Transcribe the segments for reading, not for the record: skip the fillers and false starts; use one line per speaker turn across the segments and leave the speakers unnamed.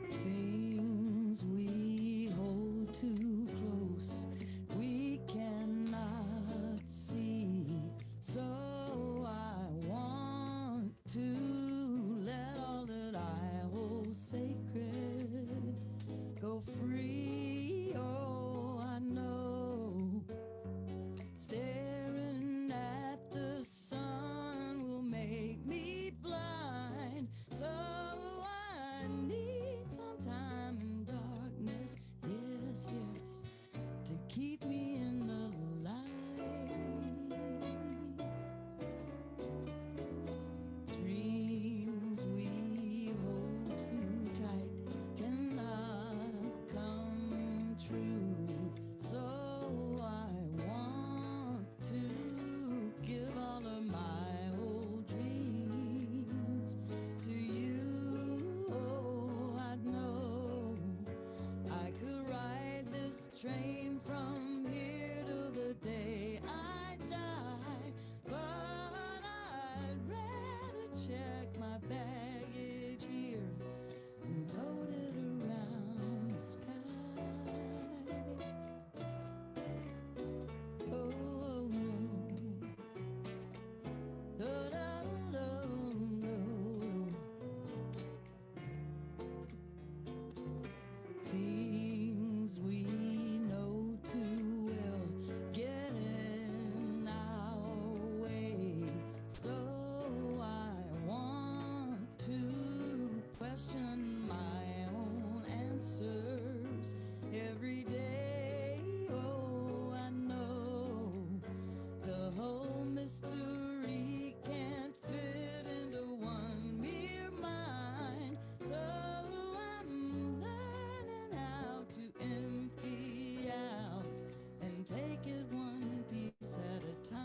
Things we hold too close, we cannot see. So I want to let all that I hold sacred go free. Oh, I know staring at the sun will make me blind. So I need some time in darkness, yes, yes, to keep me in the light. Dreams we hold too tight cannot come true. So I want to give all of my old dreams to you. Oh, I know I could ride this train from here to the day I die, but I'd rather check my baggage here and tote it around the sky. Oh, no. No, no, no, no. Things we know too well get in our way. So I want to question my own answers every day. Oh, I know the whole mystery can't fit into one mere mind. So I'm learning how to empty out and take it one piece at a time.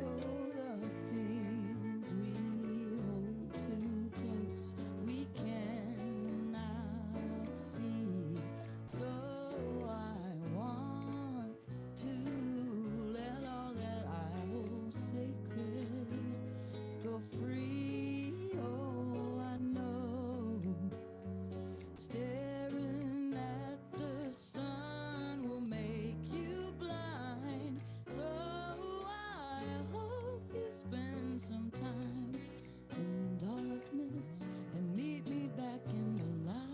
Oh, the things we hold too close, we cannot see. So I want to let all that I hold sacred go free. Oh, I know staring at the sun will make you blind. So I hope you spend some time in darkness and meet me back in the light.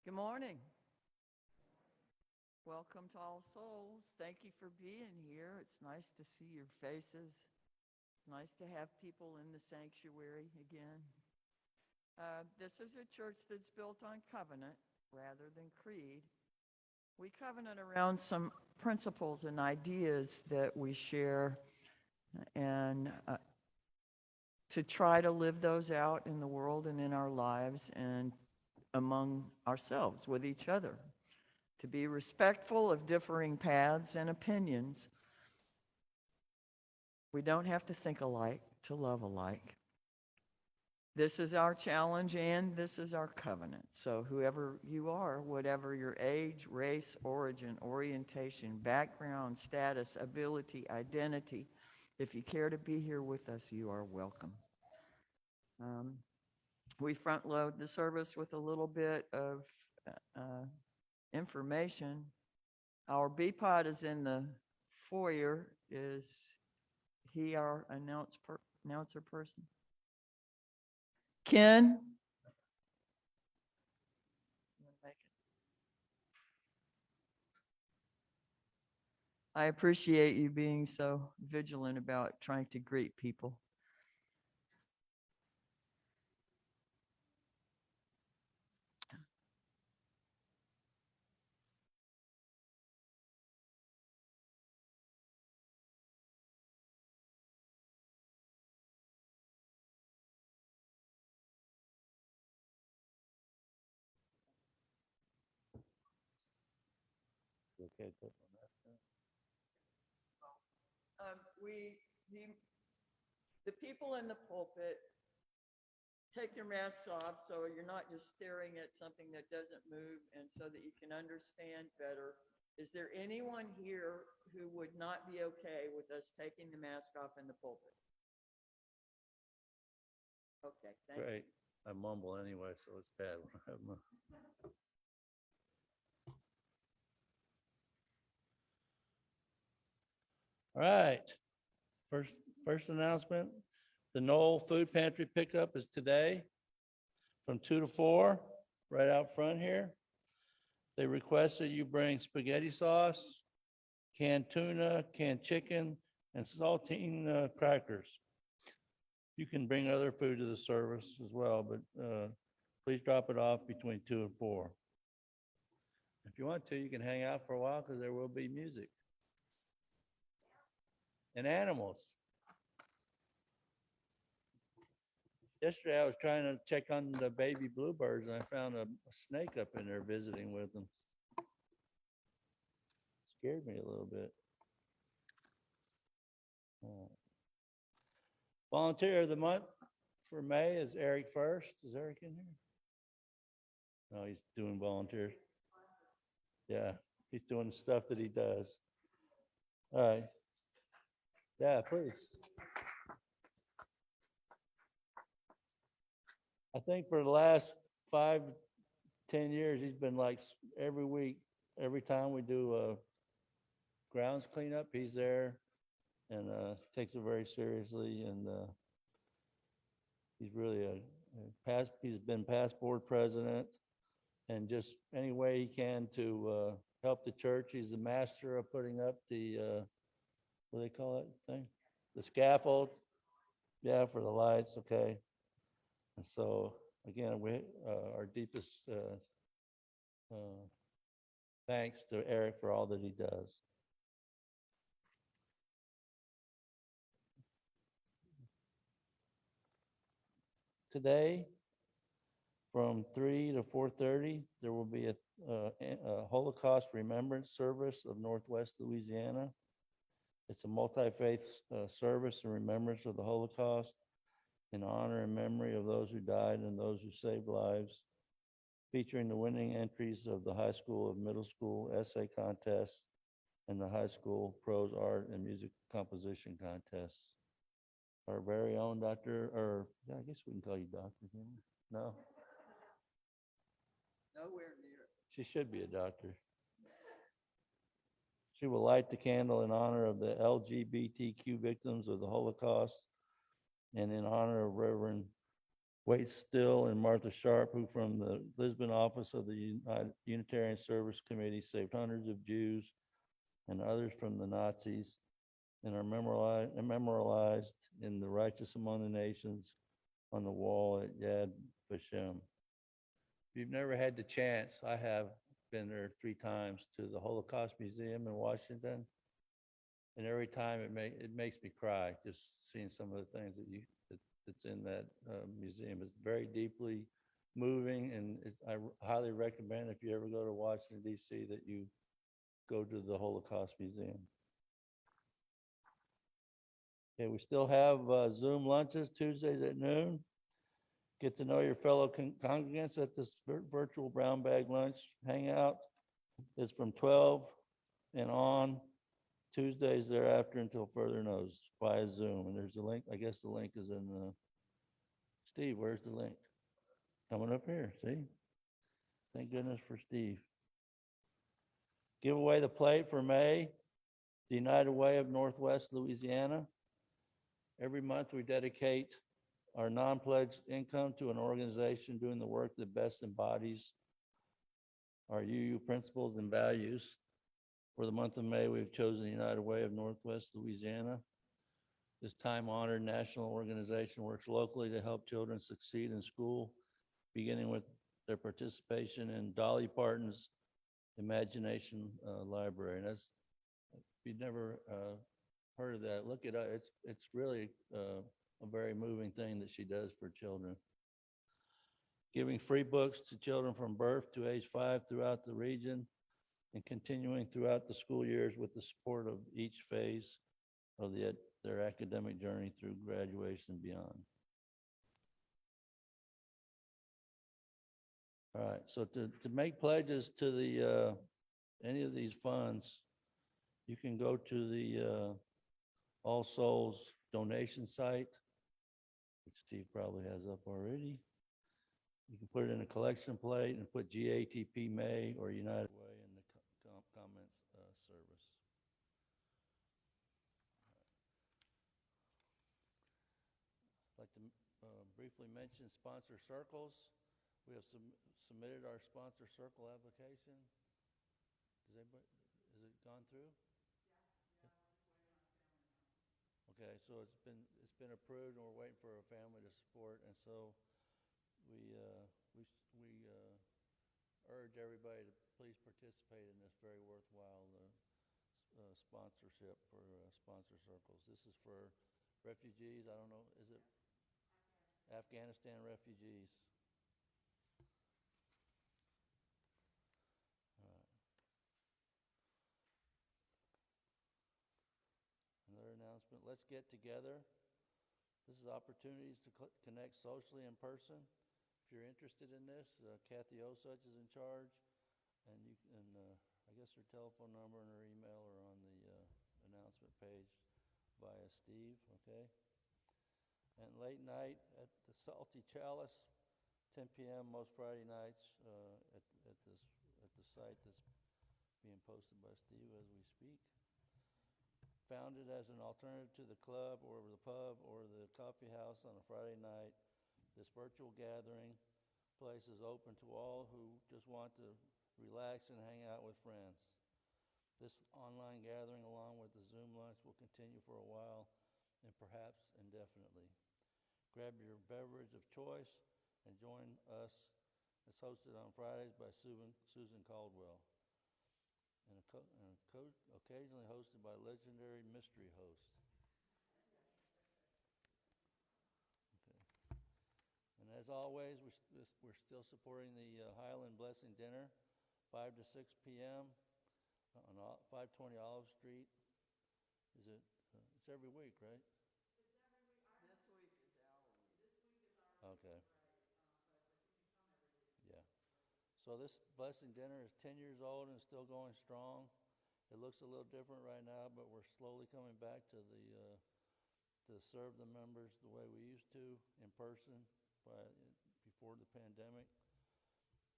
Good morning. Welcome to All Souls. Thank you for being here. It's nice to see your faces. It's nice to have people in the sanctuary again. This is a church that's built on covenant rather than creed. We covenant around some principles and ideas that we share, and to try to live those out in the world and in our lives and among ourselves, with each other. To be respectful of differing paths and opinions. We don't have to think alike to love alike. This is our challenge and this is our covenant. So whoever you are, whatever your age, race, origin, orientation, background, status, ability, identity, if you care to be here with us, you are welcome. We front load the service with a little bit of information. Our BPOD is in the foyer. Is he our announcer person? Ken? I appreciate you being so vigilant about trying to greet people.
Okay, put on that.
The people in the pulpit, take your masks off so you're not just staring at something that doesn't move and so that you can understand better. Is there anyone here who would not be okay with us taking the mask off in the pulpit? Okay, thank you.
Great. I mumble anyway, so it's bad when I have my. All right. First announcement, the Knoll Food Pantry pickup is today from 2 to 4, right out front here. They request that you bring spaghetti sauce, canned tuna, canned chicken, and saltine crackers. You can bring other food to the service as well, but please drop it off between 2 and 4. If you want to, you can hang out for a while because there will be music. And animals. Yesterday, I was trying to check on the baby bluebirds and I found a snake up in there visiting with them. Scared me a little bit. Volunteer of the month for May is Eric First. Is Eric in here? No, he's doing volunteers. Yeah, he's doing the stuff that he does. All right. Yeah, please. I think for the last 5, 10 years, he's been like every week, every time we do a grounds cleanup, he's there and takes it very seriously. And he's really he's been past board president and just any way he can to help the church. He's the master of putting up the, what do they call it thing? The scaffold. Yeah, for the lights. Okay. And so again, we our deepest thanks to Eric for all that he does. Today, from 3 to 4:30, there will be a Holocaust Remembrance Service of Northwest Louisiana. It's a multi-faith service in remembrance of the Holocaust, in honor and memory of those who died and those who saved lives, featuring the winning entries of the high school and middle school essay contests and the high school prose art and music composition contests. Our very own Dr., or I guess we can call you Doctor, can we? No?
Nowhere near.
She should be a doctor. She will light the candle in honor of the LGBTQ victims of the Holocaust and in honor of Reverend Wade Still and Martha Sharp, who from the Lisbon office of the Unitarian Service Committee saved hundreds of Jews and others from the Nazis and are memorialized in the Righteous Among the Nations on the wall at Yad Vashem. If you've never had the chance, I have been there 3 times to the Holocaust Museum in Washington. And every time it makes me cry, just seeing some of the things that's in that museum. It's very deeply moving, and I highly recommend if you ever go to Washington, D.C., that you go to the Holocaust Museum. Okay, we still have Zoom lunches Tuesdays at noon. Get to know your fellow congregants at this virtual brown bag lunch hangout. It's from 12 and on Tuesdays thereafter until further notice via Zoom. And there's a link. I guess the link is in the, Steve, where's the link? Coming up here, see? Thank goodness for Steve. Give away the plate for May, the United Way of Northwest Louisiana. Every month we dedicate our non-pledged income to an organization doing the work that best embodies our UU principles and values. For the month of May, we've chosen the United Way of Northwest Louisiana. This time-honored national organization works locally to help children succeed in school, beginning with their participation in Dolly Parton's Imagination Library. And that's, if you've never heard of that, look it up. It's really a very moving thing that she does for children. Giving free books to children from birth to age 5 throughout the region, and continuing throughout the school years with the support of each phase of their academic journey through graduation and beyond. All right, so to make pledges to the any of these funds, you can go to the All Souls donation site, which Steve probably has up already. You can put it in a collection plate and put GATP May or United Way in the comments service. I'd like to briefly mention sponsor circles. We have submitted our sponsor circle application. Has it gone through? Okay, so it's been approved and we're waiting for a family to support, and so we urge everybody to please participate in this very worthwhile sponsorship for sponsor circles. This is for refugees. I don't know, is it Afghanistan refugees? All right. Another announcement, let's get together. This is opportunities to connect socially in person. If you're interested in this, Kathy Osuch is in charge, and I guess her telephone number and her email are on the announcement page via Steve, okay? And late night at the Salty Chalice, 10 p.m. most Friday nights at the site that's being posted by Steve as we speak. Founded as an alternative to the club or the pub or the coffee house on a Friday night, this virtual gathering place is open to all who just want to relax and hang out with friends. This online gathering, along with the Zoom lunch, will continue for a while and perhaps indefinitely. Grab your beverage of choice and join us. It's hosted on Fridays by Susan Caldwell, and occasionally hosted by legendary mystery hosts. And as always, we're still supporting the Highland Blessing Dinner, 5 to 6 p.m. on 520 Olive Street. Is it? It's every week, right?
This week is our week.
Okay. Yeah. So this Blessing Dinner is 10 years old and still going strong. It looks a little different right now, but we're slowly coming back to serve the members the way we used to in person before the pandemic.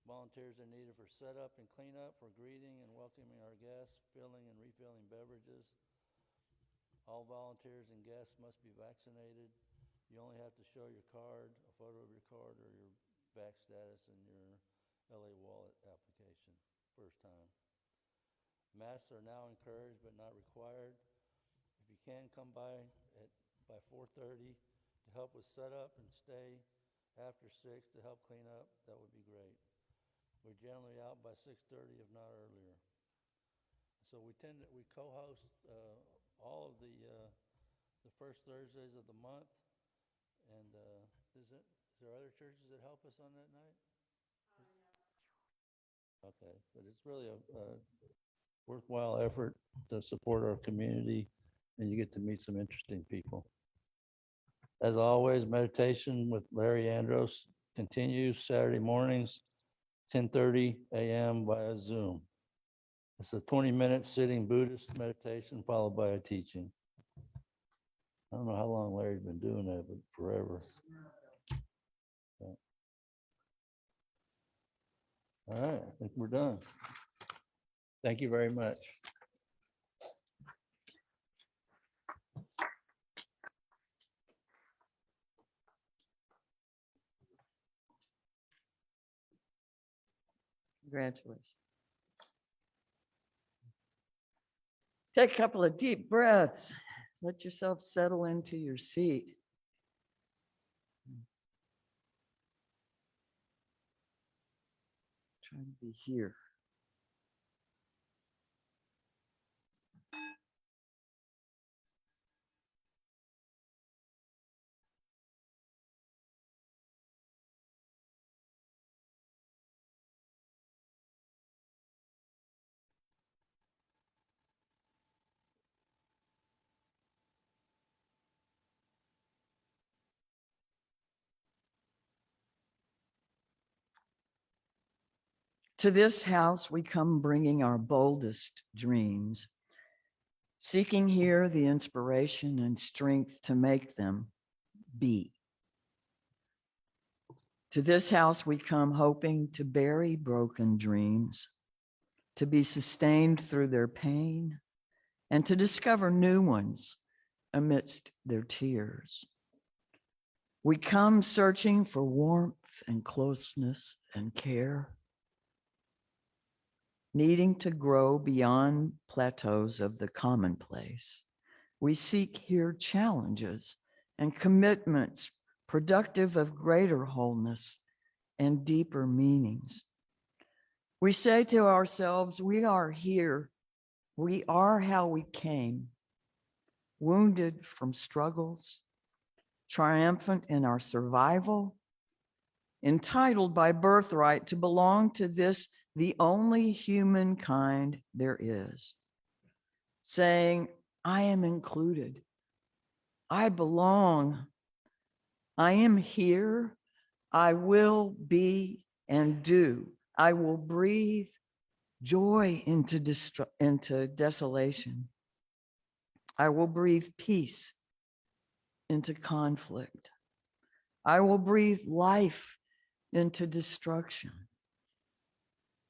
Volunteers are needed for setup and cleanup, for greeting and welcoming our guests, filling and refilling beverages. All volunteers and guests must be vaccinated. You only have to show your card, a photo of your card, or your vax status in your LA Wallet application, first time. Masks are now encouraged but not required. If you can, come by 4:30 to help with setup and stay after 6 to help clean up. That would be great. We're generally out by 6:30, if not earlier. So we co-host all of the first Thursdays of the month. And is there other churches that help us on that night? Yeah. Okay, but it's really a worthwhile effort to support our community, and you get to meet some interesting people. As always, meditation with Larry Andros continues Saturday mornings, 10:30 a.m. via Zoom. It's a 20-minute sitting Buddhist meditation followed by a teaching. I don't know how long Larry's been doing that, but forever. So. All right, I think we're done. Thank you very much.
Congratulations. Take a couple of deep breaths. Let yourself settle into your seat. Try to be here. To this house, we come bringing our boldest dreams, seeking here the inspiration and strength to make them be. To this house, we come hoping to bury broken dreams, to be sustained through their pain, and to discover new ones amidst their tears. We come searching for warmth and closeness and care, needing to grow beyond plateaus of the commonplace. We seek here challenges and commitments productive of greater wholeness and deeper meanings. We say to ourselves, we are here. We are how we came, wounded from struggles, triumphant in our survival, entitled by birthright to belong to this, the only humankind there is, saying, I am included. I belong. I am here. I will be and do. I will breathe joy into desolation. I will breathe peace into conflict. I will breathe life into destruction.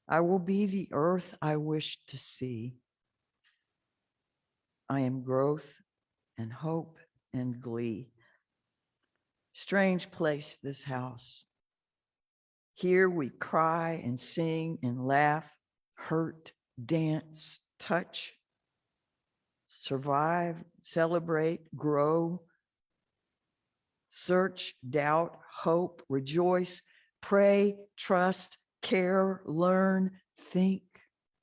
I will be the earth I wish to see. I am growth and hope and glee. Strange place, this house. Here we cry and sing and laugh, hurt, dance, touch, survive, celebrate, grow, search, doubt, hope, rejoice, pray, trust, care, learn, think,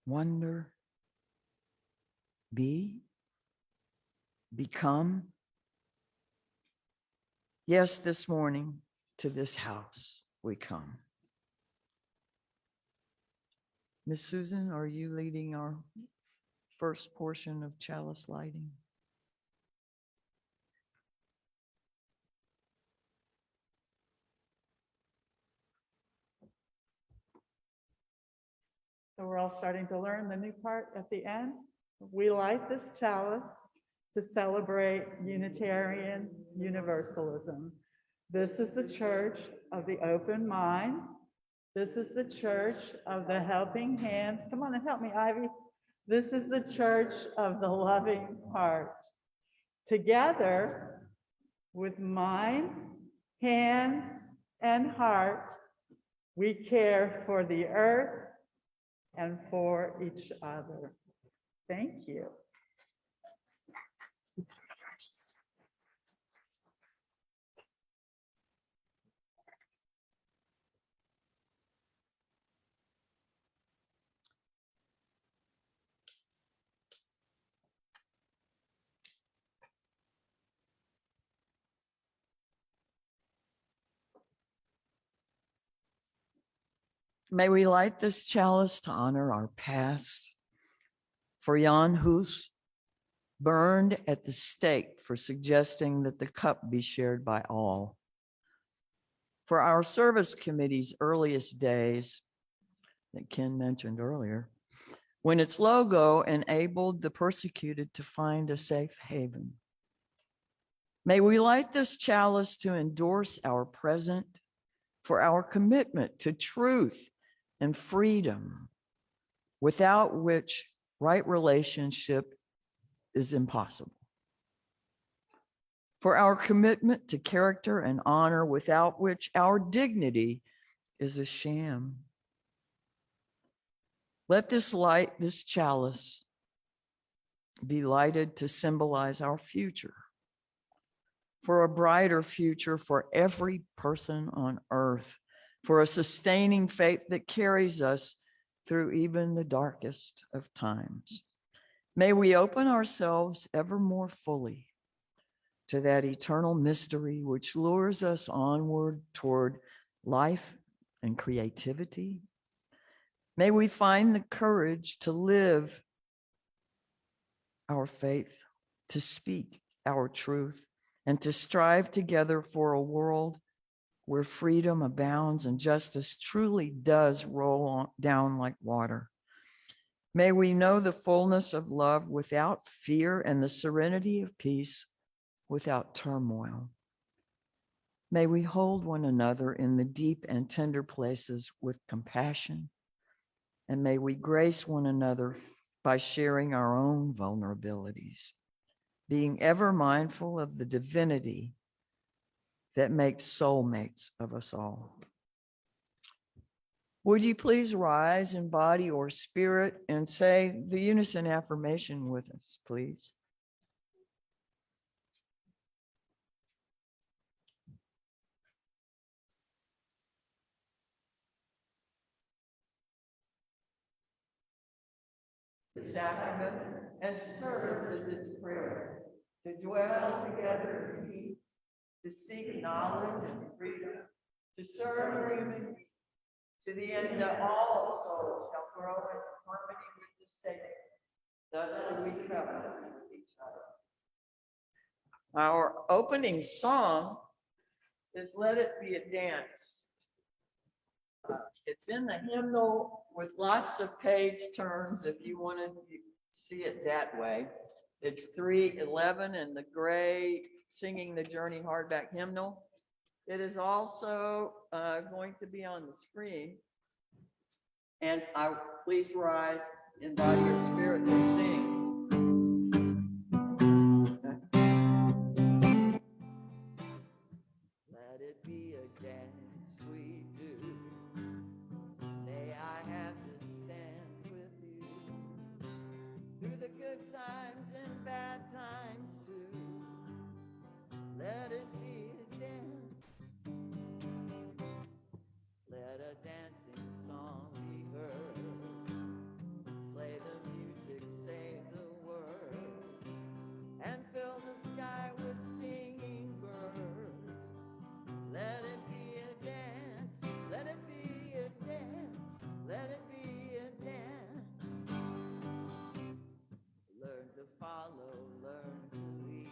wonder, be, become. Yes, this morning to this house we come. Miss Susan, are you leading our first portion of chalice lighting?
So we're all starting to learn the new part at the end. We light this chalice to celebrate Unitarian Universalism. This is the church of the open mind. This is the church of the helping hands. Come on and help me, Ivy. This is the church of the loving heart. Together with mind, hands, and heart, we care for the earth and for each other. Thank you.
May we light this chalice to honor our past. For Jan Hus, burned at the stake for suggesting that the cup be shared by all. For our service committee's earliest days that Ken mentioned earlier, when its logo enabled the persecuted to find a safe haven. May we light this chalice to endorse our present for our commitment to truth and freedom, without which right relationship is impossible. For our commitment to character and honor, without which our dignity is a sham. Let this light, this chalice, be lighted to symbolize our future, for a brighter future for every person on earth, for a sustaining faith that carries us through even the darkest of times. May we open ourselves ever more fully to that eternal mystery which lures us onward toward life and creativity. May we find the courage to live our faith, to speak our truth, and to strive together for a world where freedom abounds and justice truly does roll down like water. May we know the fullness of love without fear and the serenity of peace without turmoil. May we hold one another in the deep and tender places with compassion, and may we grace one another by sharing our own vulnerabilities, being ever mindful of the divinity that makes soulmates of us all. Would you please rise in body or spirit and say the unison affirmation with us, please? The sacrament and service is its prayer, to dwell together in peace, to seek knowledge and freedom, to serve human beings, to the end that all souls shall grow into harmony with the Savior. Thus do we covenant with each other. Our opening song is Let It Be a Dance. It's in the hymnal with lots of page turns if you want to see it that way. It's 311 in the gray Singing the Journey hardback hymnal. It is also going to be on the screen. And please rise in body or spirit to sing. Let it be a dance we do. May I have this dance with you through the good times and bad times too. Let it be a dance. Let a dancing song be heard. Play the music, say the words, and fill the sky with singing birds. Let it be a dance. Let it be a dance. Let it be a dance. Learn to follow, learn to lead.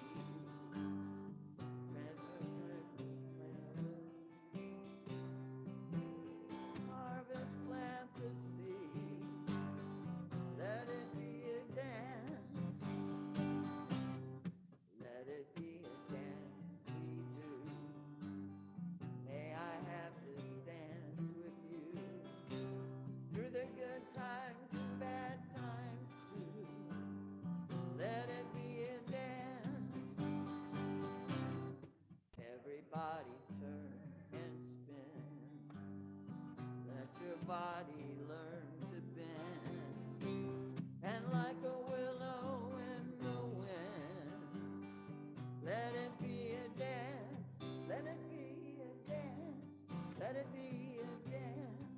Harvest, plant the seed. Let it be a dance. Let it be a dance we do. May I have this dance with you through the good times and bad times too. Let it be a dance. Everybody turn and spin. Let your body learn to bend. And like a willow in the wind, let it be a dance. Let it be a dance. Let it be a dance.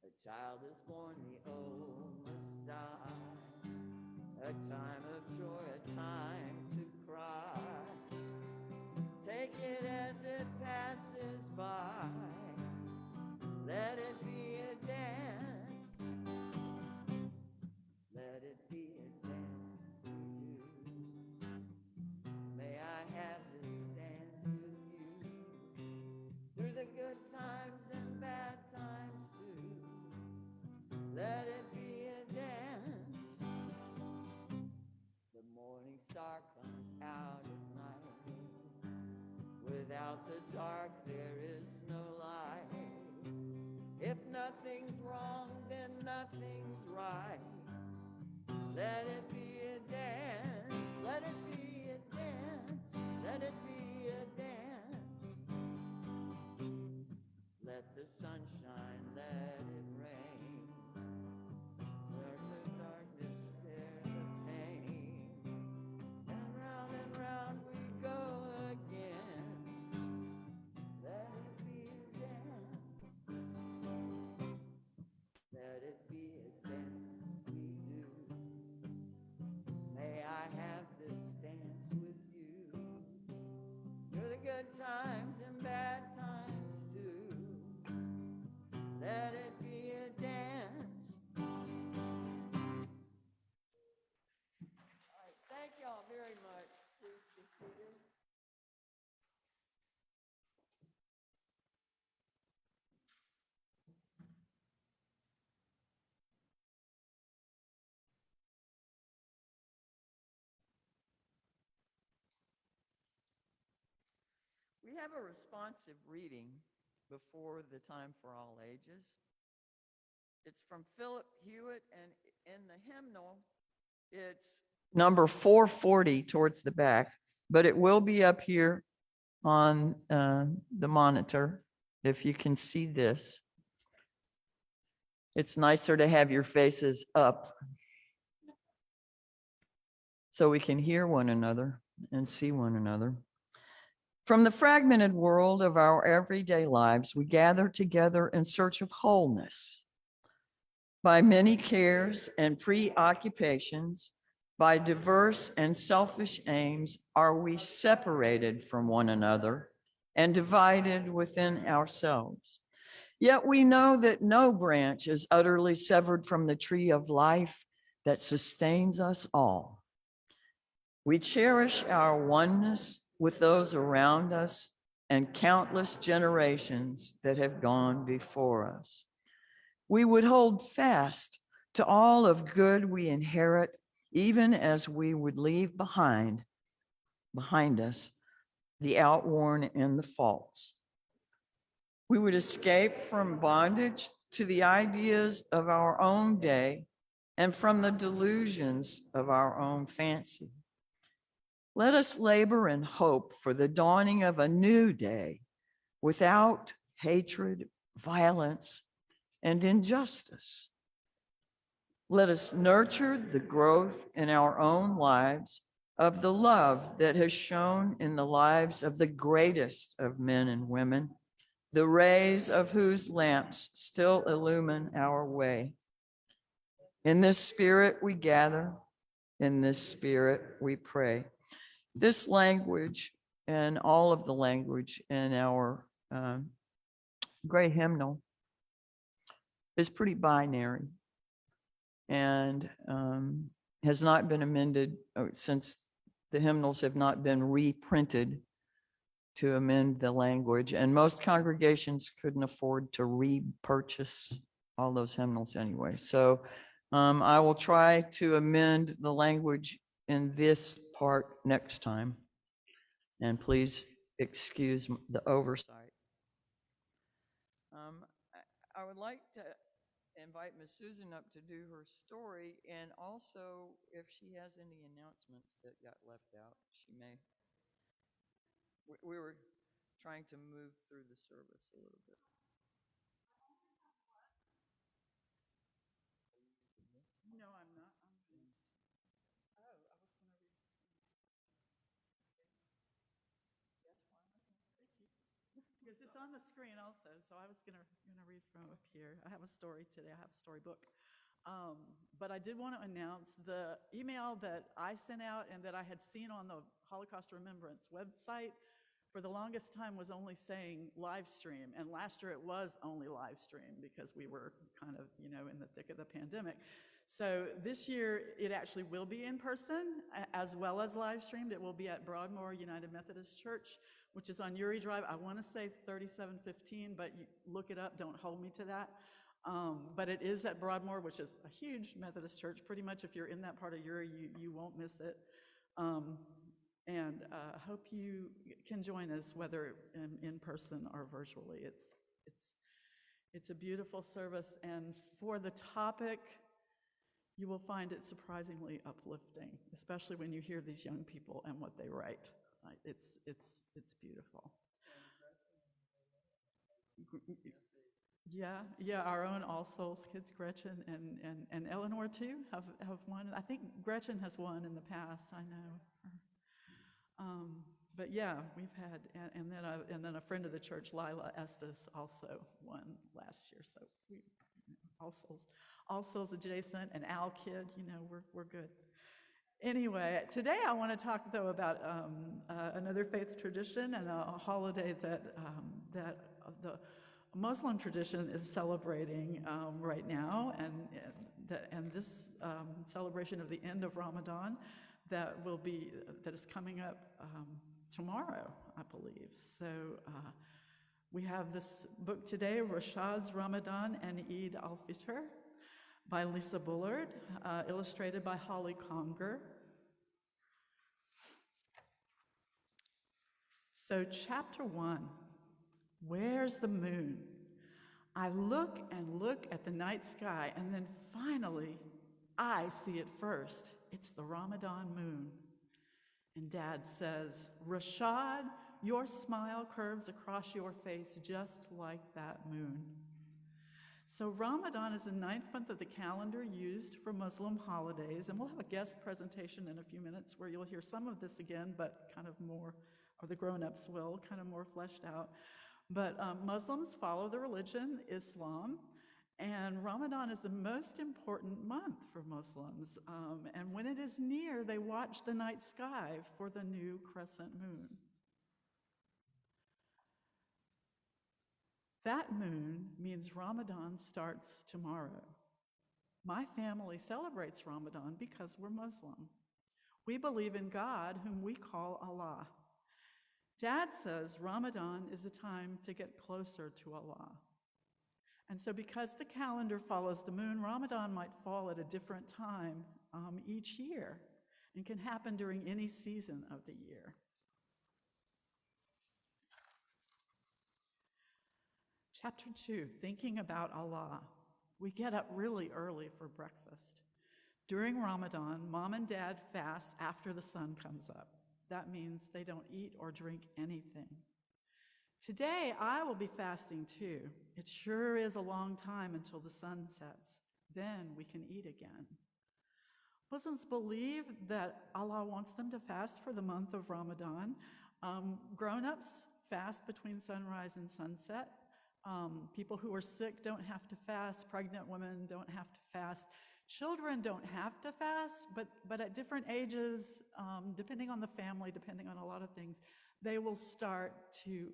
A child is born, the old must die. A time of joy, a time to cry. Take it as it passes by. Let it be a dance. Let it be a dance for you. May I have this dance with you Without the dark, there is no light. If nothing's wrong, then nothing's right. Let it be a dance, let it be a dance, let it be a dance. Let the sunshine, let it rain. Let the darkness spare the pain. And round we go again. Let it be a dance. Let it be a dance we do. May I have this dance with you. Through the good times and bad times too. Let it be a dance. All right, thank y'all very much. Please be seated. We have a responsive reading before the time for all ages. It's from Philip Hewitt, and in the hymnal, it's number 440 towards the back, but it will be up here on the monitor if you can see this. It's nicer to have your faces up so we can hear one another and see one another. From the fragmented world of our everyday lives, we gather together in search of wholeness. By many cares and preoccupations, by diverse and selfish aims, are we separated from one another and divided within ourselves. Yet we know that no branch is utterly severed from the tree of life that sustains us all. We cherish our oneness with those around us and countless generations that have gone before us. We would hold fast to all of good we inherit, even as we would leave behind us the outworn and the false. We would escape from bondage to the ideas of our own day and from the delusions of our own fancy. Let us labor and hope for the dawning of a new day without hatred, violence, and injustice. Let us nurture the growth in our own lives of the love that has shone in the lives of the greatest of men and women, the rays of whose lamps still illumine our way. In this spirit we gather, in this spirit we pray. This language and all of the language in our gray hymnal is pretty binary and has not been amended since the hymnals have not been reprinted to amend the language. And most congregations couldn't afford to repurchase all those hymnals anyway. So I will try to amend the language in this part next time. And please excuse the oversight. I would like to invite Miss Susan up to do her story, and also if she has any announcements that got left out, she may. We were trying to move through the service a little bit.
No, I'm not. Oh, I was going to read. Because it's on the screen also, so I was gonna read from up here. I have a story today. I have a storybook. But I did want to announce the email that I sent out and that I had seen on the Holocaust Remembrance website for the longest time was only saying live stream. And last year it was only live stream because we were kind of, in the thick of the pandemic. So this year it actually will be in person as well as live streamed. It will be at Broadmoor United Methodist Church, which is on Uri Drive. I want to say 3715, but you look it up, don't hold me to that. But it is at Broadmoor, which is a huge Methodist church. Pretty much if you're in that part of Uri, you won't miss it. And hope you can join us, whether in person or virtually. It's a beautiful service, and for the topic, you will find it surprisingly uplifting, especially when you hear these young people and what they write. It's beautiful. Yeah, our own All Souls kids, Gretchen and Eleanor too, have won. I think Gretchen has won in the past, I know. But yeah, we've had, and then a friend of the church, Lila Estes, also won last year. So we, All Souls adjacent, and Al Kid, we're good. Anyway, today I want to talk though about another faith tradition and a holiday that the Muslim tradition is celebrating right now, and this celebration of the end of Ramadan that is coming up tomorrow, I believe. So we have this book today, Rashad's Ramadan and Eid al-Fitr by Lisa Bullard, illustrated by Holly Conger. So chapter 1, where's the moon? I look and look at the night sky, and then finally I see it first. It's the Ramadan moon. And Dad says, Rashad, your smile curves across your face just like that moon. So Ramadan is the 9th month of the calendar used for Muslim holidays, and we'll have a guest presentation in a few minutes where you'll hear some of this again, but kind of more, or the grown-ups will, kind of more fleshed out. But Muslims follow the religion, Islam, and Ramadan is the most important month for Muslims. And when it is near, they watch the night sky for the new crescent moon. That moon means Ramadan starts tomorrow. My family celebrates Ramadan because we're Muslim. We believe in God, whom we call Allah. Dad says Ramadan is a time to get closer to Allah. And so because the calendar follows the moon, Ramadan might fall at a different time each year and can happen during any season of the year. Chapter 2, thinking about Allah. We get up really early for breakfast. During Ramadan, Mom and Dad fast after the sun comes up. That means they don't eat or drink anything. Today, I will be fasting too. It sure is a long time until the sun sets. Then we can eat again. Muslims believe that Allah wants them to fast for the month of Ramadan. Grown-ups fast between sunrise and sunset. People who are sick don't have to fast. Pregnant women don't have to fast. Children don't have to fast, but at different ages, depending on the family, depending on a lot of things, they will start to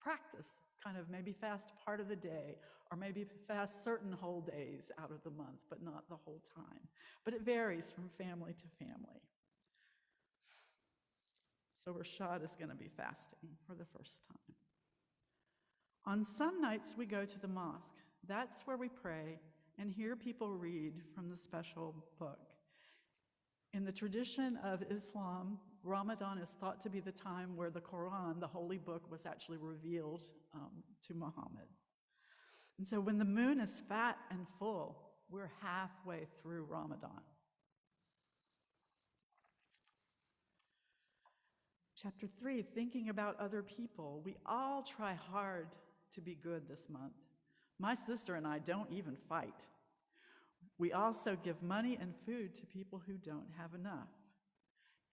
practice, kind of maybe fast part of the day, or maybe fast certain whole days out of the month, but not the whole time. But it varies from family to family. So Rashad is going to be fasting for the first time. On some nights, we go to the mosque. That's where we pray and hear people read from the special book. In the tradition of Islam, Ramadan is thought to be the time where the Quran, the holy book, was actually revealed to Muhammad. And so when the moon is fat and full, we're halfway through Ramadan. Chapter 3, thinking about other people. We all try hard to be good this month. My sister and I don't even fight. We also give money and food to people who don't have enough.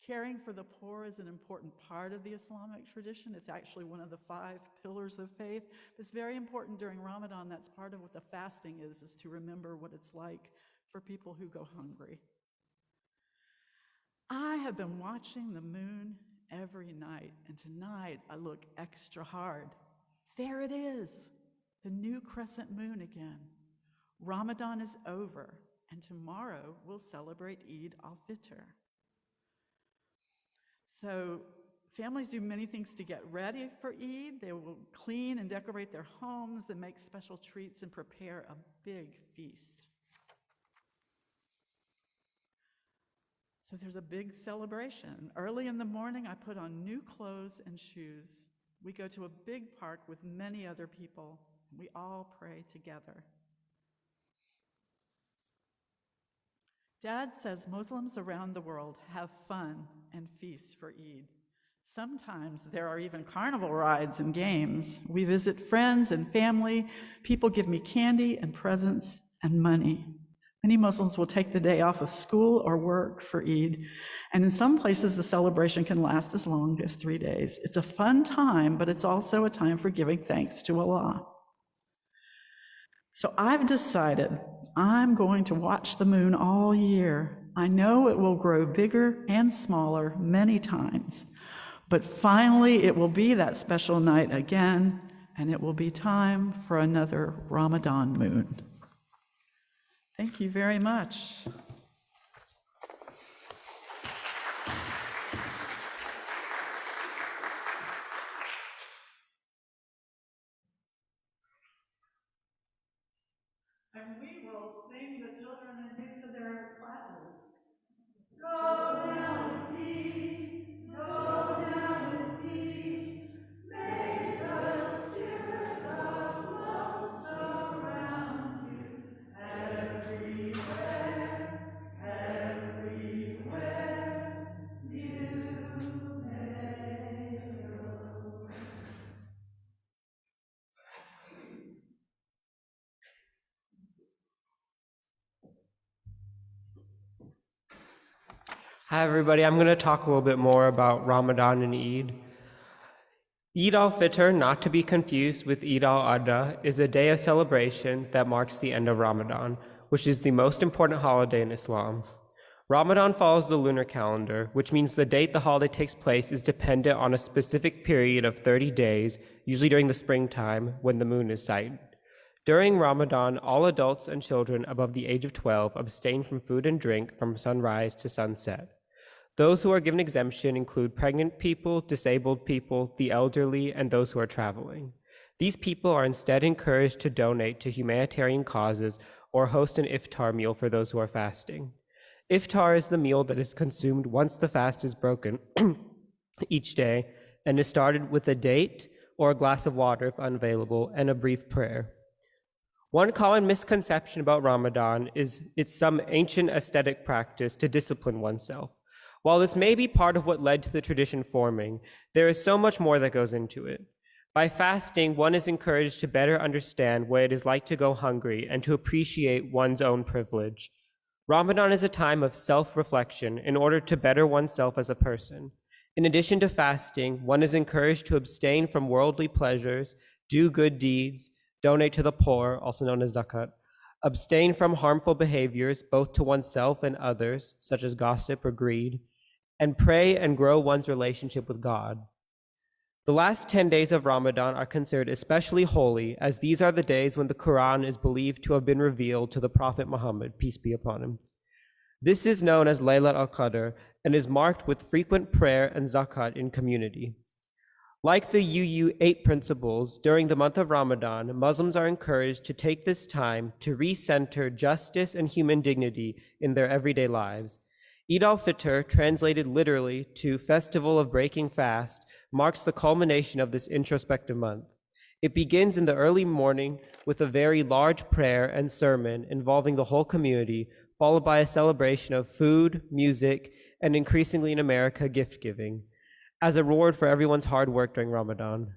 Caring for the poor is an important part of the Islamic tradition. It's actually one of the 5 pillars of faith. It's very important during Ramadan. That's part of what the fasting is to remember what it's like for people who go hungry. I have been watching the moon every night, and tonight I look extra hard. There it is, the new crescent moon again. Ramadan is over, and tomorrow we'll celebrate Eid al-Fitr. So families do many things to get ready for Eid. They will clean and decorate their homes and make special treats and prepare a big feast. So there's a big celebration. Early in the morning, I put on new clothes and shoes. We go to a big park with many other people. We all pray together. Dad says Muslims around the world have fun and feast for Eid. Sometimes there are even carnival rides and games. We visit friends and family. People give me candy and presents and money. Many Muslims will take the day off of school or work for Eid, and in some places the celebration can last as long as 3 days. It's a fun time, but it's also a time for giving thanks to Allah. So I've decided I'm going to watch the moon all year. I know it will grow bigger and smaller many times, but finally it will be that special night again, and it will be time for another Ramadan moon. Thank you very much. And we will sing the children and do to their classes. Go down in peace, go down in peace. May the spirit of love surround you everywhere, everywhere you may go.
Hi, everybody. I'm going to talk a little bit more about Ramadan and Eid. Eid al-Fitr, not to be confused with Eid al-Adha, is a day of celebration that marks the end of Ramadan, which is the most important holiday in Islam. Ramadan follows the lunar calendar, which means the date the holiday takes place is dependent on a specific period of 30 days, usually during the springtime, when the moon is sighted. During Ramadan, all adults and children above the age of 12 abstain from food and drink from sunrise to sunset. Those who are given exemption include pregnant people, disabled people, the elderly, and those who are traveling. These people are instead encouraged to donate to humanitarian causes or host an iftar meal for those who are fasting. Iftar is the meal that is consumed once the fast is broken each day and is started with a date or a glass of water if unavailable and a brief prayer. One common misconception about Ramadan is it's some ancient aesthetic practice to discipline oneself. While this may be part of what led to the tradition forming, there is so much more that goes into it. By fasting, one is encouraged to better understand what it is like to go hungry and to appreciate one's own privilege. Ramadan is a time of self-reflection in order to better oneself as a person. In addition to fasting, one is encouraged to abstain from worldly pleasures, do good deeds, donate to the poor, also known as zakat, abstain from harmful behaviors, both to oneself and others, such as gossip or greed, and pray and grow one's relationship with God. The last 10 days of Ramadan are considered especially holy, as these are the days when the Quran is believed to have been revealed to the Prophet Muhammad, peace be upon him. This is known as Laylat al-Qadr and is marked with frequent prayer and zakat in community. Like the UU8 principles, during the month of Ramadan, Muslims are encouraged to take this time to recenter justice and human dignity in their everyday lives. Eid al-Fitr, translated literally to Festival of Breaking Fast, marks the culmination of this introspective month. It begins in the early morning with a very large prayer and sermon involving the whole community, followed by a celebration of food, music, and increasingly in America, gift-giving, as a reward for everyone's hard work during Ramadan.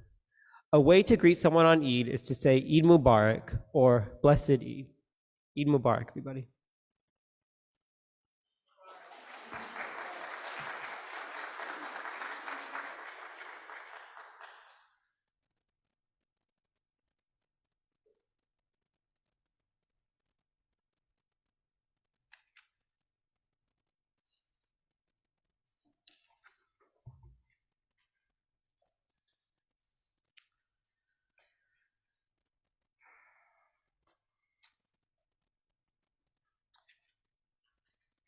A way to greet someone on Eid is to say Eid Mubarak, or Blessed Eid. Eid Mubarak, everybody.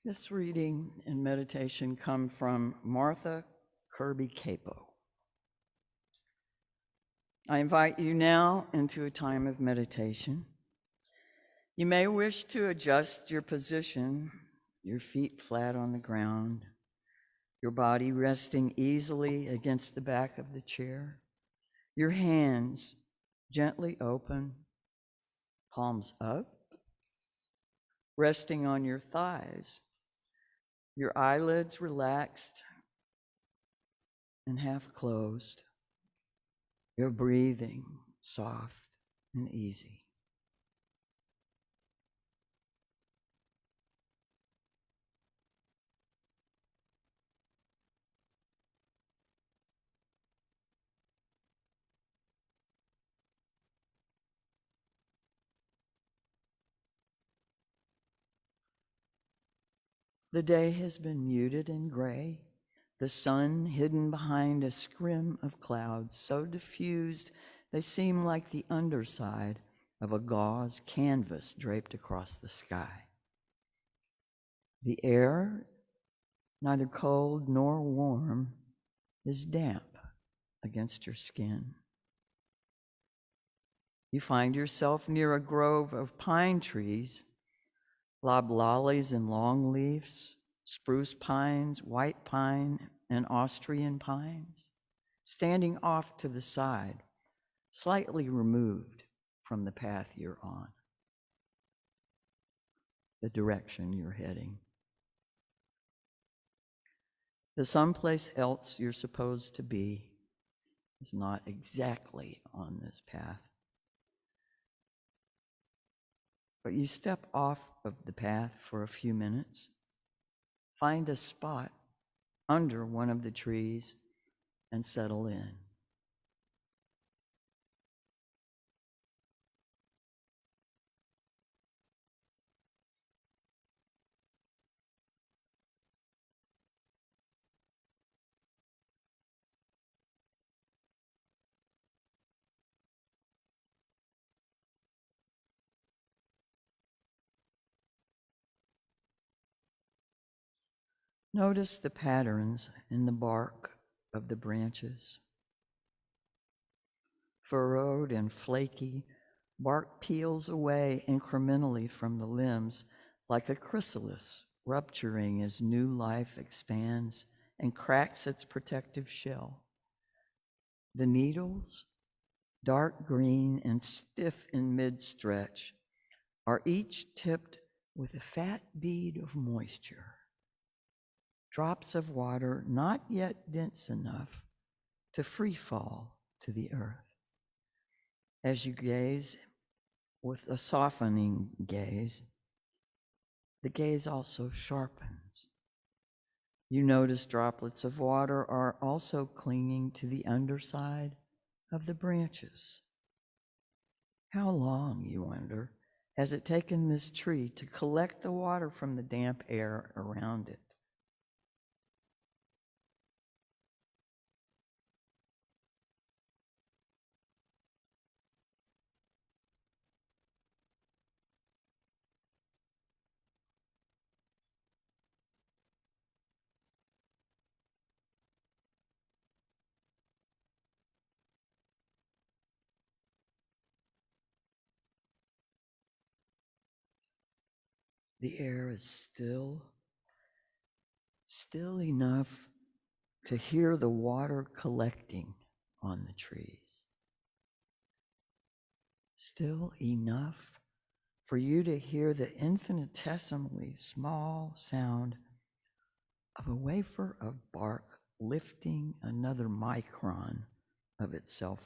This reading and meditation come from Martha Kirby Capo. I invite you now into a time of meditation. You may wish to adjust your position
your feet flat on the ground, your body resting easily against the back of the chair, your hands gently open, palms up, resting on your thighs, your eyelids relaxed and half closed, your breathing soft and easy. The day has been muted and gray, the sun hidden behind a scrim of clouds so diffused they seem like the underside of a gauze canvas draped across the sky. The air, neither cold nor warm, is damp against your skin. You find yourself near a grove of pine trees, loblollies and longleafs, spruce pines, white pine, and Austrian pines, standing off to the side, slightly removed from the path you're on, the direction you're heading. The someplace else you're supposed to be is not exactly on this path. But you step off of the path for a few minutes, find a spot under one of the trees, and settle in. Notice the patterns in the bark of the branches. Furrowed and flaky, bark peels away incrementally from the limbs like a chrysalis rupturing as new life expands and cracks its protective shell. The needles, dark green and stiff in mid-stretch, are each tipped with a fat bead of moisture. Drops of water not yet dense enough to free fall to the earth. As you gaze with a softening gaze, the gaze also sharpens. You notice droplets of water are also clinging to the underside of the branches. How long, you wonder, has it taken this tree to collect the water from the damp air around it? The air is still enough to hear the water collecting on the trees. Still enough for you to hear the infinitesimally small sound of a wafer of bark lifting another micron of itself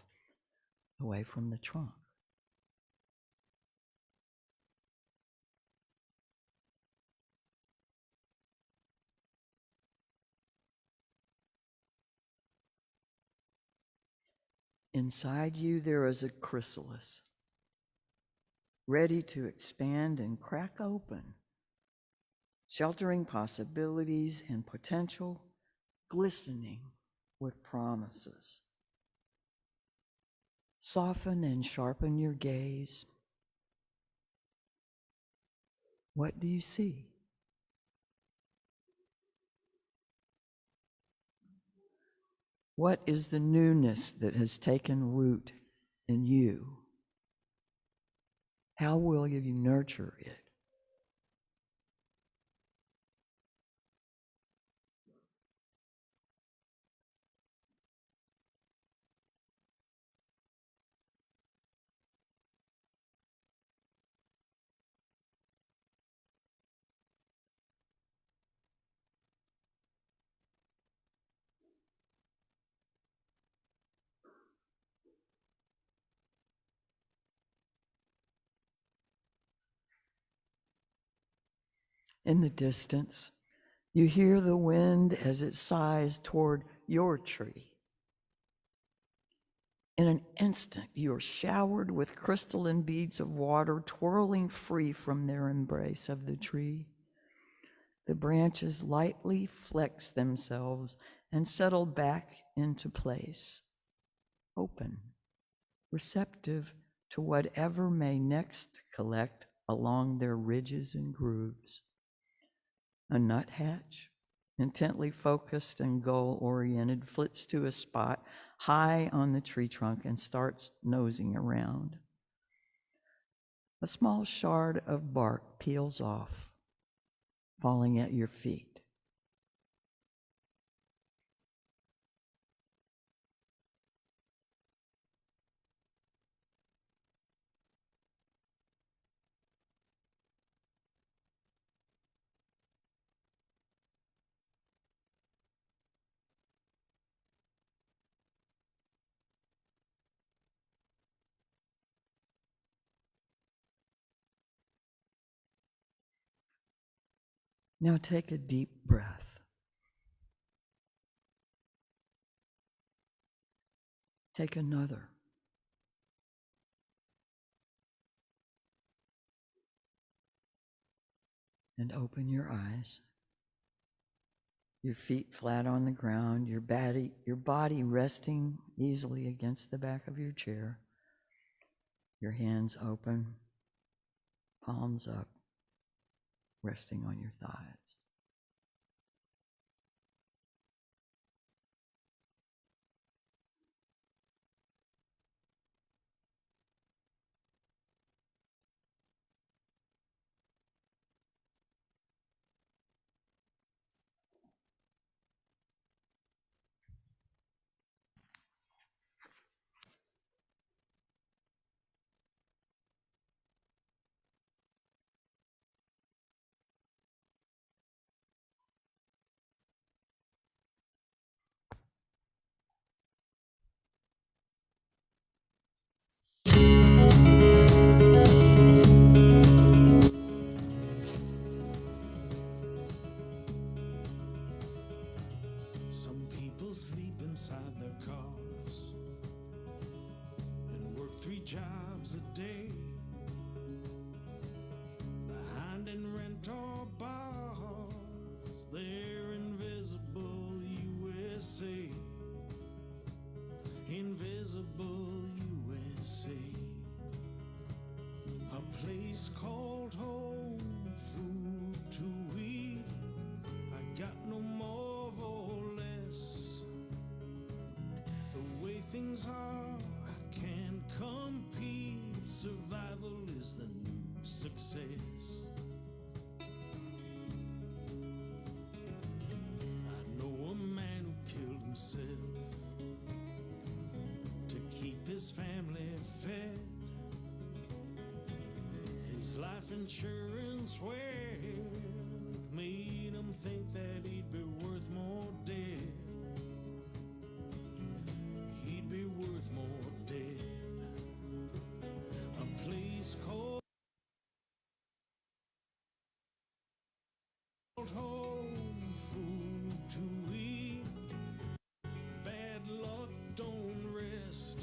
away from the trunk. Inside you, there is a chrysalis, ready to expand and crack open, sheltering possibilities and potential, glistening with promises. Soften and sharpen your gaze. What do you see? What is the newness that has taken root in you? How will you nurture it? In the distance, you hear the wind as it sighs toward your tree. In an instant, you are showered with crystalline beads of water twirling free from their embrace of the tree. The branches lightly flex themselves and settle back into place, open, receptive to whatever may next collect along their ridges and grooves. A nuthatch, intently focused and goal-oriented, flits to a spot high on the tree trunk and starts nosing around. A small shard of bark peels off, falling at your feet. Now take a deep breath. Take another. And open your eyes. Your feet flat on the ground, your body resting easily against the back of your chair. Your hands open, palms up, resting on your thighs.
Some people sleep inside their cars and work 3 jobs a day, behind in rent or bars. They're invisible USA, invisible USA. A place called home, food to eat. I got no more or less. The way things are, I can't compete. Survival is the new success. I know a man who killed himself to keep his family fed. His life insurance wealth made him think that he'd be worth more dead. He'd be worth more dead. A place called home, food to eat. Bad luck don't rest.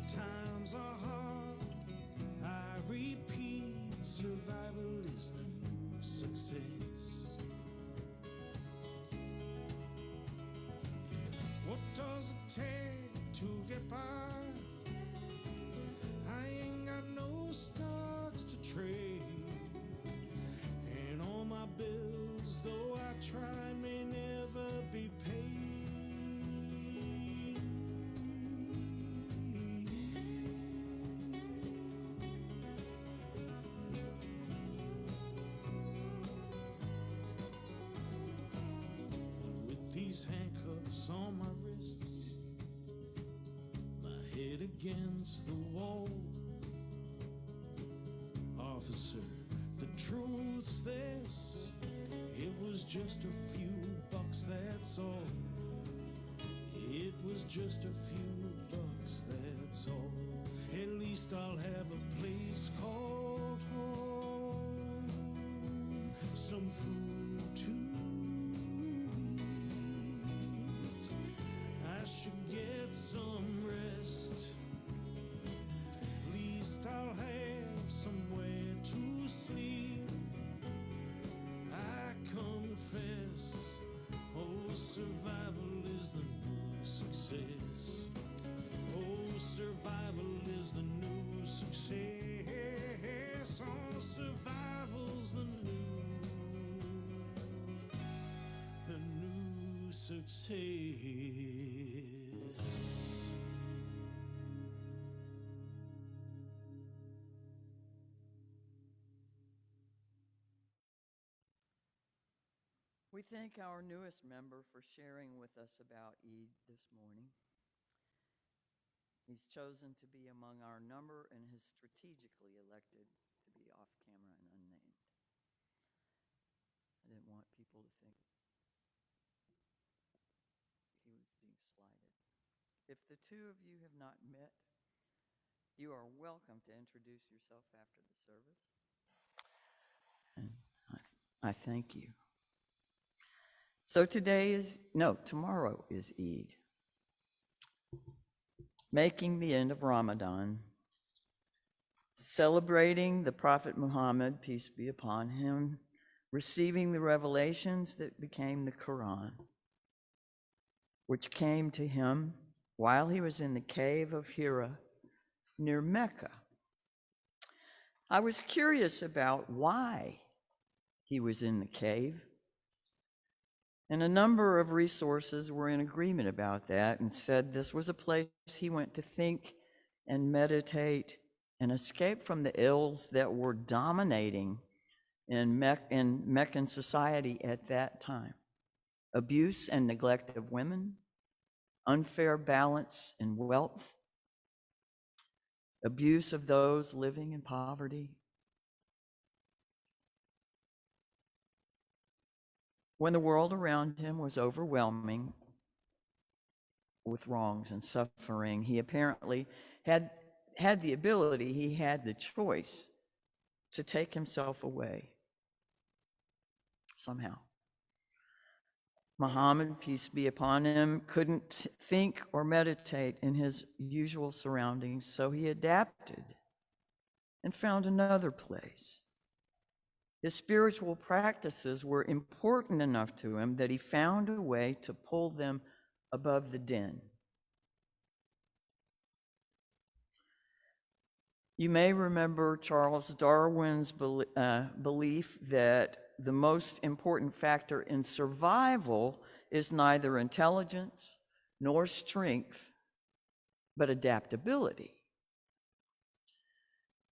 Times are hard, I repeat. Survival is the new success. What does it take to get by? I ain't got no stocks to trade, and all my bills, though I try, may never be paid. With these handcuffs on my wrists, my head against the wall. Officer, the truth's this, it was just a few bucks, that's all. It was just a few bucks, that's all. At least I'll have a place called home. some food to eat. I should get some rest. Least I'll have somewhere to sleep. I confess, oh, survival is the new success. Oh, survival is the new success. Oh, survival's the new success.
We thank our newest member for sharing with us about Eid this morning. He's chosen to be among our number and has strategically elected to be off camera and unnamed. I didn't want people to think he was being slighted. If the two of you have not met, you are welcome to introduce yourself after the service.
And I thank you. So tomorrow is Eid, making the end of Ramadan, celebrating the Prophet Muhammad, peace be upon him, receiving the revelations that became the Quran, which came to him while he was in the cave of Hira near Mecca. I was curious about why he was in the cave. And a number of resources were in agreement about that and said this was a place he went to think and meditate and escape from the ills that were dominating in Meccan society at that time. Abuse and neglect of women, unfair balance in wealth, abuse of those living in poverty. When the world around him was overwhelming with wrongs and suffering, he apparently had the ability, he had the choice to take himself away somehow. Muhammad, peace be upon him, couldn't think or meditate in his usual surroundings, so he adapted and found another place. His spiritual practices were important enough to him that he found a way to pull them above the din. You may remember Charles Darwin's belief that the most important factor in survival is neither intelligence nor strength, but adaptability.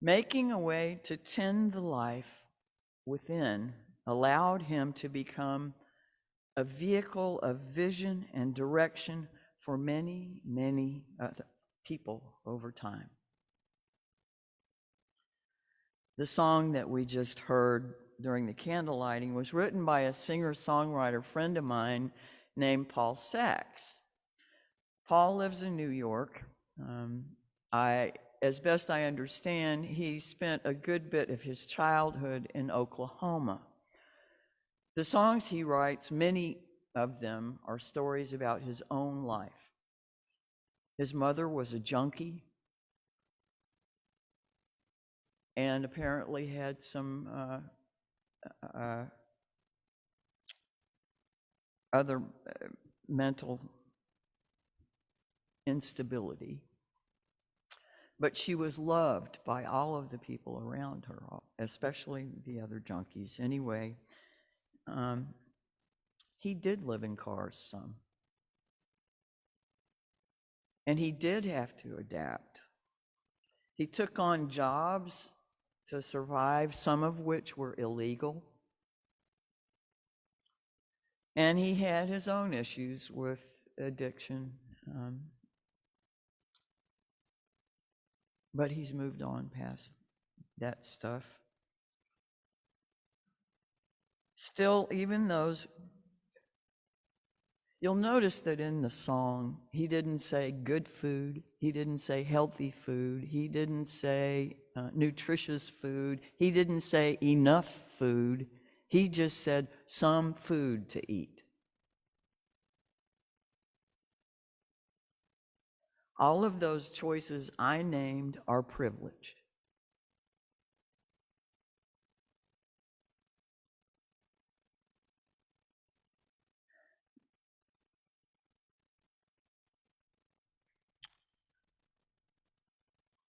Making a way to tend the life within allowed him to become a vehicle of vision and direction for many, many people over time. The song that we just heard during the candle lighting was written by a singer-songwriter friend of mine named Paul Sachs. Paul lives in New York. As best I understand, he spent a good bit of his childhood in Oklahoma. The songs he writes, many of them are stories about his own life. His mother was a junkie and apparently had some other mental instability. But she was loved by all of the people around her, especially the other junkies. Anyway, he did live in cars some. And he did have to adapt. He took on jobs to survive, some of which were illegal. And he had his own issues with addiction. But he's moved on past that stuff. Still, even those, you'll notice that in the song, he didn't say good food, he didn't say healthy food, he didn't say nutritious food, he didn't say enough food, He just said some food to eat. All of those choices I named are privileged.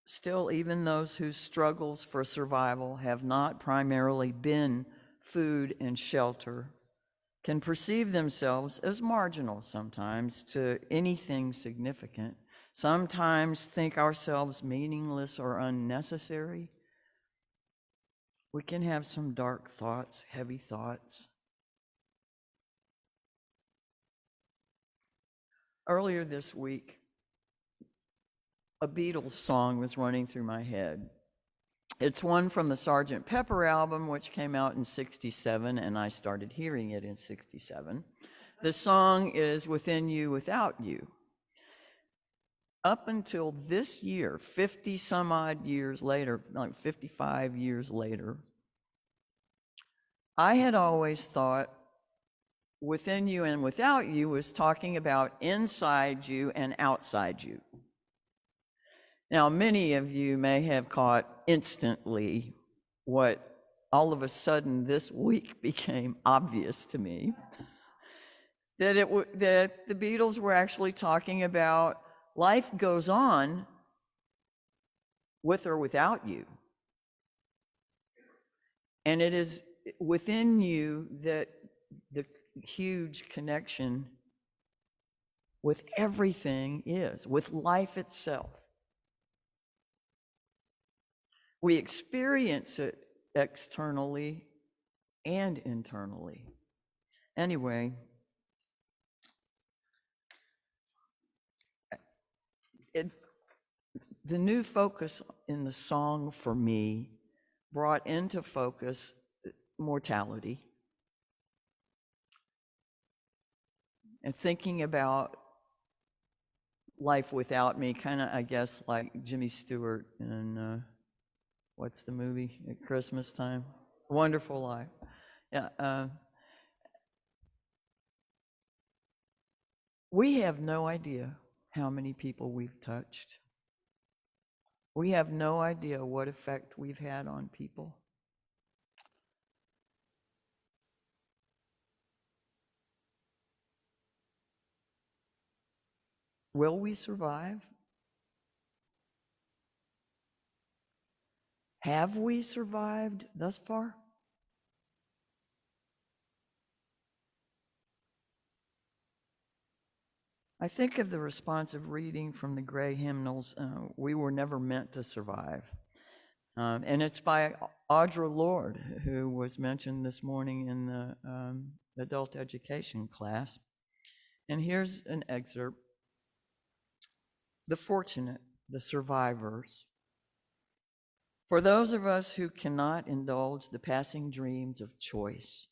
Still, even those whose struggles for survival have not primarily been food and shelter can perceive themselves as marginal sometimes to anything significant, sometimes think ourselves meaningless or unnecessary. We can have some dark thoughts, heavy thoughts. Earlier this week, a Beatles song was running through my head. It's one from the Sgt. Pepper album, which came out in '67, and I started hearing it in '67. The song is Within You, Without You. Up until this year, 50 some odd years later, like 55 years later, I had always thought Within You and Without You was talking about inside you and outside you. Now, many of you may have caught instantly what all of a sudden this week became obvious to me, that the Beatles were actually talking about life goes on with or without you. And it is within you that the huge connection with everything is, with life itself. We experience it externally and internally. Anyway, the new focus in the song for me brought into focus mortality. And thinking about life without me, kind of, I guess, like Jimmy Stewart in what's the movie at Christmas time? Wonderful Life. Yeah. We have no idea how many people we've touched. We have no idea what effect we've had on people. Will we survive? Have we survived thus far? I think of the responsive reading from the Gray Hymnals, We Were Never Meant to Survive. And it's by Audre Lorde, who was mentioned this morning in the adult education class. And here's an excerpt. The fortunate, the survivors. For those of us who cannot indulge the passing dreams of choice,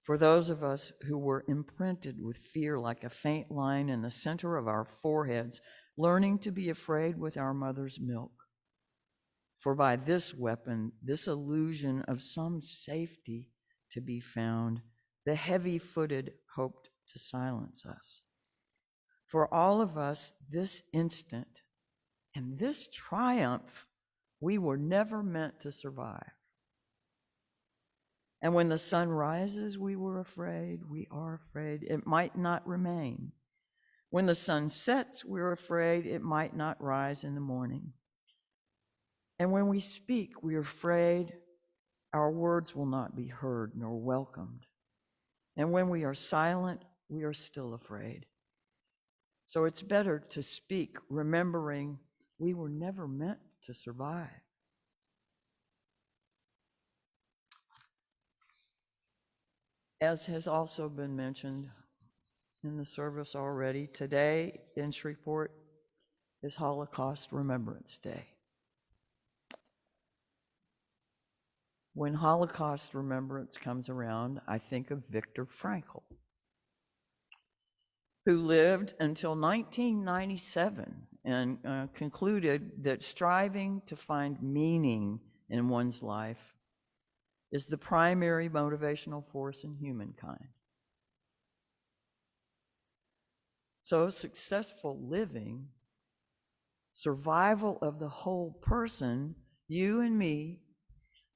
for those of us who were imprinted with fear like a faint line in the center of our foreheads, learning to be afraid with our mother's milk, for by this weapon, this illusion of some safety to be found, the heavy-footed hoped to silence us. For all of us, this instant and this triumph, we were never meant to survive. And when the sun rises, we were afraid, we are afraid it might not remain. When the sun sets, we're afraid it might not rise in the morning. And when we speak, we're afraid our words will not be heard nor welcomed. And when we are silent, we are still afraid. So it's better to speak, remembering we were never meant to survive. As has also been mentioned in the service already, today in Shreveport is Holocaust Remembrance Day. When Holocaust remembrance comes around, I think of Viktor Frankl, who lived until 1997 and concluded that striving to find meaning in one's life is the primary motivational force in humankind. So successful living, survival of the whole person, you and me,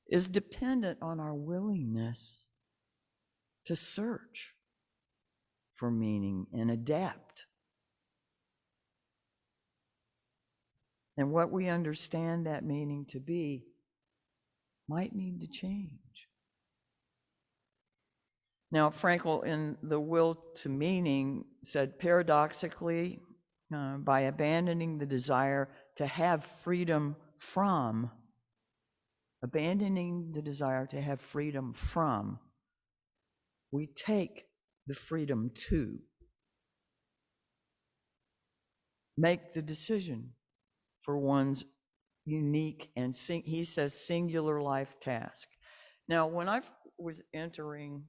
is dependent on our willingness to search for meaning and adapt. And what we understand that meaning to be might need to change. Now, Frankl, in The Will to Meaning, said paradoxically, by abandoning the desire to have freedom from, we take the freedom to make the decision for one's unique and, he says, singular life task. Now, when I was entering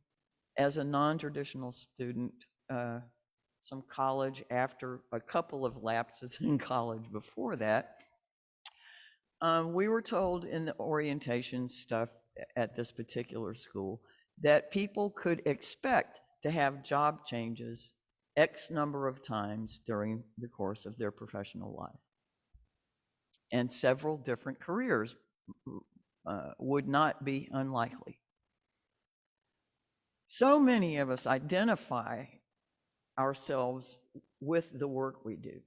as a non-traditional student, some college after a couple of lapses in college before that, we were told in the orientation stuff at this particular school that people could expect to have job changes X number of times during the course of their professional life. And several different careers would not be unlikely. So many of us identify ourselves with the work we do.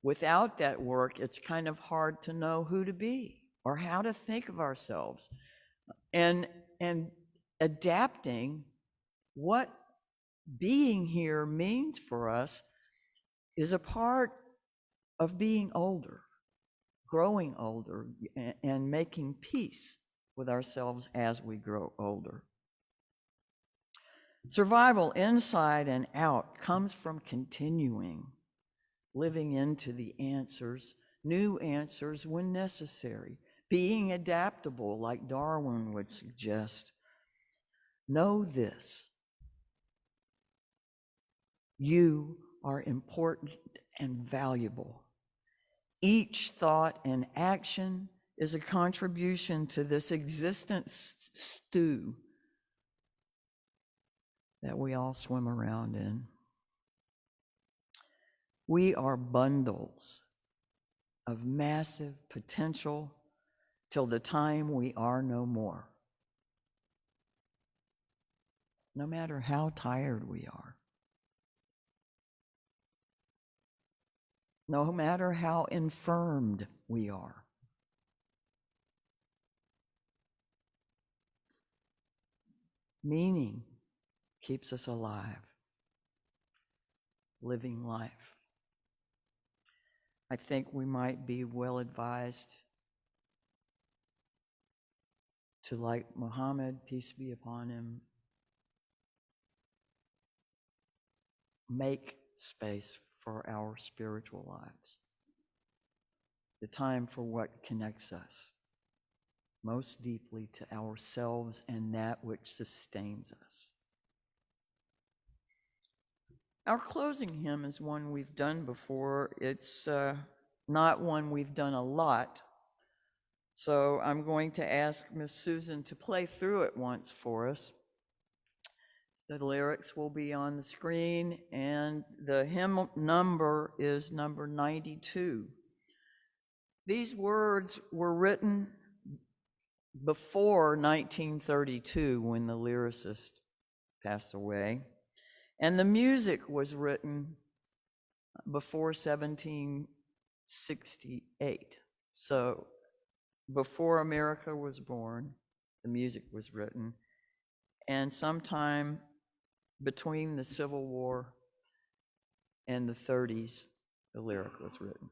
Without that work, it's kind of hard to know who to be or how to think of ourselves. And adapting what being here means for us is a part of being older, growing older, and making peace with ourselves as we grow older. Survival inside and out comes from continuing, living into the answers, new answers when necessary, being adaptable like Darwin would suggest. Know this: you are important and valuable. Each thought and action is a contribution to this existence stew that we all swim around in. We are bundles of massive potential till the time we are no more. No matter how tired we are. No matter how infirmed we are. Meaning keeps us alive, living life. I think we might be well advised to, like Muhammad, peace be upon him, make space for our spiritual lives. The time for what connects us most deeply to ourselves and that which sustains us. Our closing hymn is one we've done before. It's not one we've done a lot. So I'm going to ask Miss Susan to play through it once for us. The lyrics will be on the screen, and the hymn number is number 92. These words were written before 1932, when the lyricist passed away. And the music was written before 1768. So before America was born, the music was written. And sometime between the Civil War and the 30s, the lyric was written.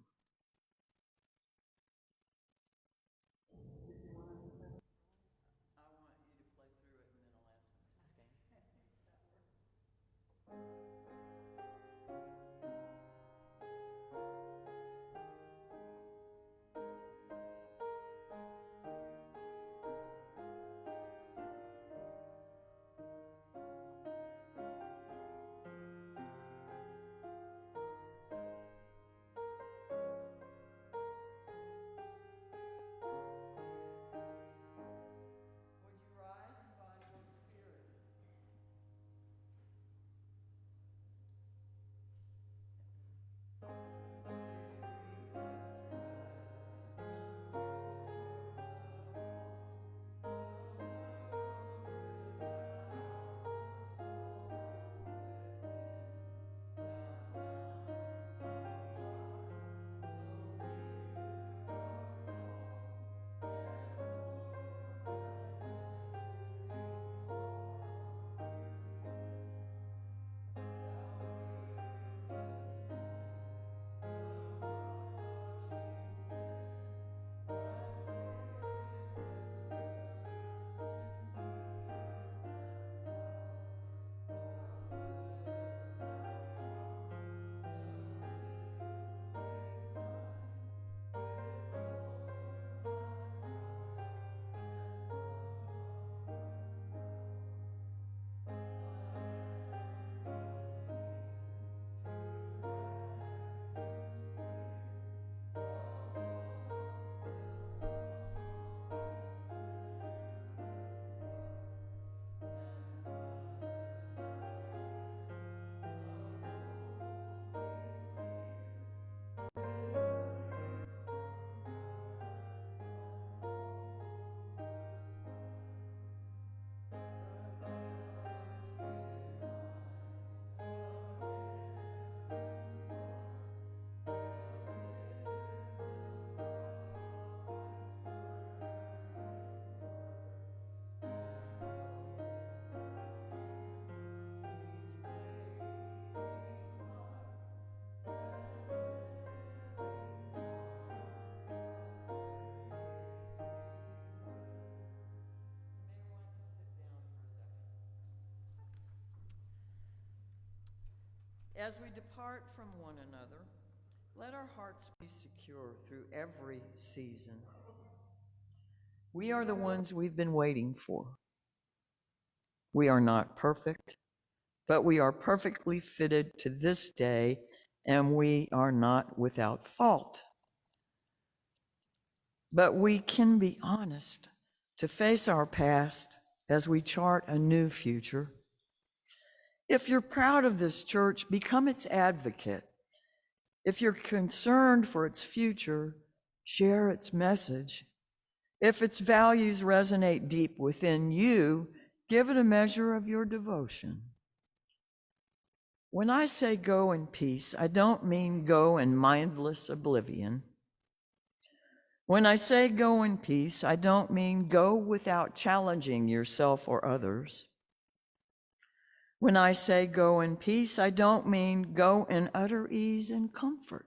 As we depart from one another, let our hearts be secure through every season. We are the ones we've been waiting for. We are not perfect, but we are perfectly fitted to this day, and we are not without fault. But we can be honest to face our past as we chart a new future. If you're proud of this church, become its advocate. If you're concerned for its future, share its message. If its values resonate deep within you, give it a measure of your devotion. When I say go in peace, I don't mean go in mindless oblivion. When I say go in peace, I don't mean go without challenging yourself or others. When I say go in peace, I don't mean go in utter ease and comfort.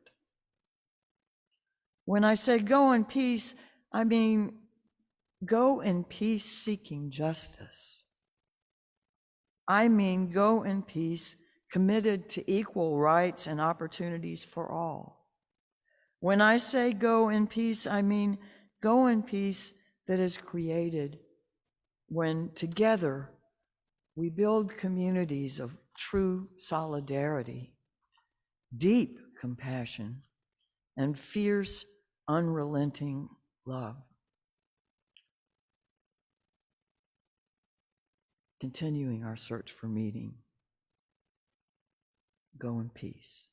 When I say go in peace, I mean go in peace seeking justice. I mean go in peace committed to equal rights and opportunities for all. When I say go in peace, I mean go in peace that is created when together we build communities of true solidarity, deep compassion, and fierce, unrelenting love. Continuing our search for meaning. Go in peace.